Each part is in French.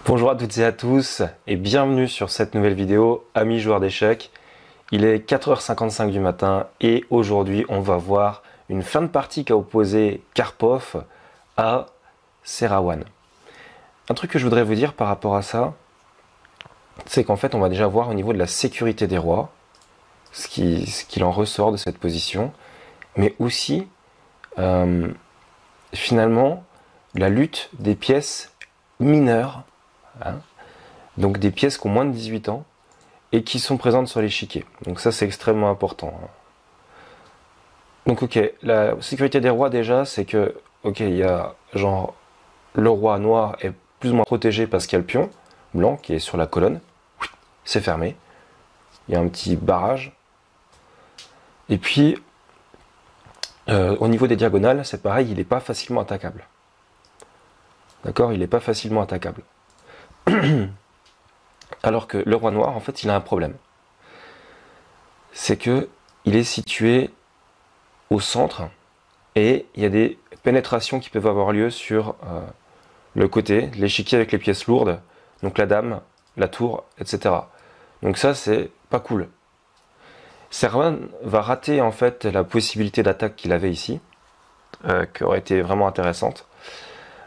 Bonjour à toutes et à tous et bienvenue sur cette nouvelle vidéo, amis joueurs d'échecs. Il est 4h55 du matin et aujourd'hui on va voir une fin de partie qu'a opposé Karpov à Serawan. Un truc que je voudrais vous dire par rapport à ça, c'est qu'en fait on va déjà voir au niveau de la sécurité des rois, ce qu'il en ressort de cette position, mais aussi finalement la lutte des pièces mineures. Donc des pièces qui ont moins de 18 ans et qui sont présentes sur l'échiquier. Donc ça c'est extrêmement important. Donc ok, la sécurité des rois déjà c'est que ok, il y a genre le roi noir est plus ou moins protégé parce qu'il y a le pion blanc qui est sur la colonne. C'est fermé. Il y a un petit barrage. Et puis au niveau des diagonales, c'est pareil, il n'est pas facilement attaquable. D'accord, il n'est pas facilement attaquable. Alors que le roi noir, en fait, il a un problème. C'est que il est situé au centre et il y a des pénétrations qui peuvent avoir lieu sur le côté de l'échiquier avec les pièces lourdes, donc la dame, la tour, etc. Donc ça, c'est pas cool. Serawan va rater en fait la possibilité d'attaque qu'il avait ici, qui aurait été vraiment intéressante.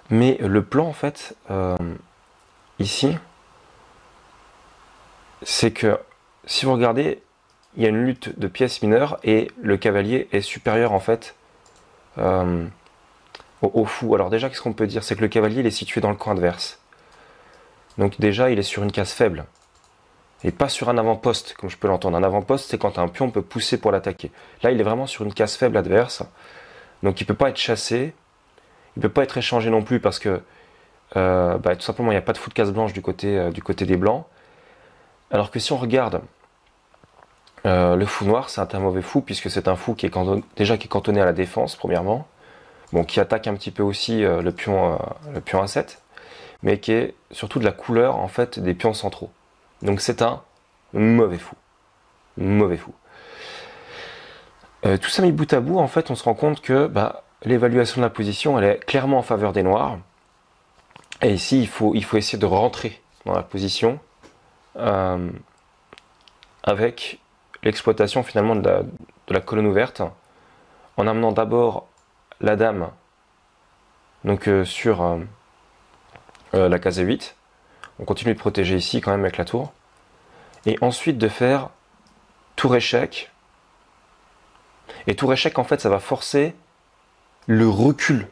Mais le plan, en fait, ici, c'est que si vous regardez, il y a une lutte de pièces mineures et le cavalier est supérieur en fait au fou. Alors déjà, qu'est-ce qu'on peut dire? C'est que le cavalier il est situé dans le camp adverse. Donc déjà, il est sur une case faible. Et pas sur un avant-poste, comme je peux l'entendre. Un avant-poste, c'est quand un pion peut pousser pour l'attaquer. Là, il est vraiment sur une case faible adverse. Donc il ne peut pas être chassé. Il ne peut pas être échangé non plus parce que tout simplement, il n'y a pas de fou de case blanche du côté des blancs. Alors que si on regarde le fou noir, c'est un mauvais fou, puisque c'est un fou qui est cantonné à la défense, premièrement, bon, qui attaque un petit peu aussi le pion A7, mais qui est surtout de la couleur en fait des pions centraux. Donc c'est un mauvais fou. Mauvais fou. Tout ça mis bout à bout, en fait, on se rend compte que l'évaluation de la position, elle est clairement en faveur des noirs. Et ici, il faut essayer de rentrer dans la position avec l'exploitation finalement de la colonne ouverte, en amenant d'abord la dame donc sur la case A8. On continue de protéger ici quand même avec la tour. Et ensuite de faire tour échec. Et tour échec en fait ça va forcer le recul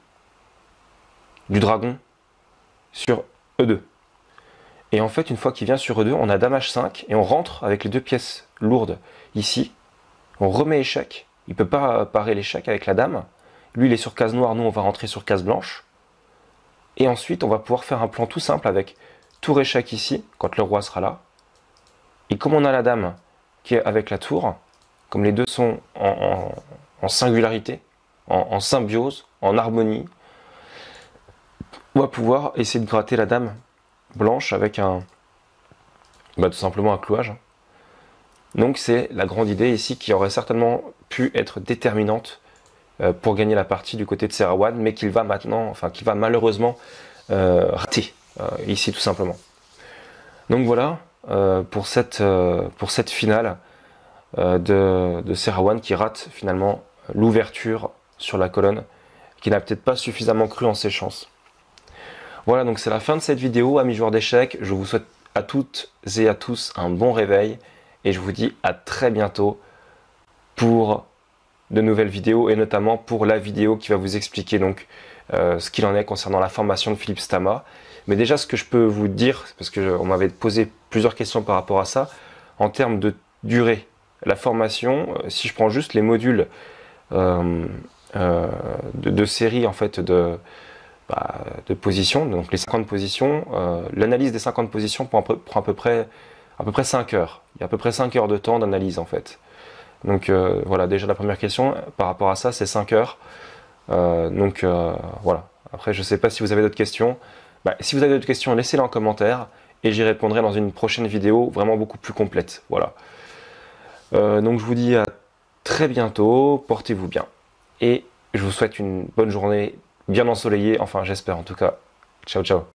du dragon sur E2. Et en fait, une fois qu'il vient sur E2, on a dame H5 et on rentre avec les deux pièces lourdes ici. On remet échec. Il ne peut pas parer l'échec avec la dame. Lui, il est sur case noire. Nous, on va rentrer sur case blanche. Et ensuite, on va pouvoir faire un plan tout simple avec tour échec ici, quand le roi sera là. Et comme on a la dame qui est avec la tour, comme les deux sont en singularité, en symbiose, en harmonie, on va pouvoir essayer de gratter la dame blanche avec tout simplement un clouage. Donc c'est la grande idée ici qui aurait certainement pu être déterminante pour gagner la partie du côté de Serawan, mais qu'il va malheureusement rater ici tout simplement. Donc voilà pour cette finale de Serawan qui rate finalement l'ouverture sur la colonne, qui n'a peut-être pas suffisamment cru en ses chances. Voilà, donc c'est la fin de cette vidéo, amis joueurs d'échecs. Je vous souhaite à toutes et à tous un bon réveil et je vous dis à très bientôt pour de nouvelles vidéos et notamment pour la vidéo qui va vous expliquer donc ce qu'il en est concernant la formation de Philippe Stama. Mais déjà, ce que je peux vous dire, parce qu'on m'avait posé plusieurs questions par rapport à ça, en termes de durée, la formation, si je prends juste les modules de série en fait de positions, donc les 50 positions, l'analyse des 50 positions prend à peu près 5 heures. Il y a à peu près 5 heures de temps d'analyse en fait. Donc voilà, déjà la première question par rapport à ça, c'est 5 heures. Voilà. Après, je ne sais pas si vous avez d'autres questions. Si vous avez d'autres questions, laissez-les en commentaire et j'y répondrai dans une prochaine vidéo vraiment beaucoup plus complète. Voilà. Donc je vous dis à très bientôt, portez-vous bien et je vous souhaite une bonne journée bien ensoleillée, enfin j'espère en tout cas. Ciao ciao.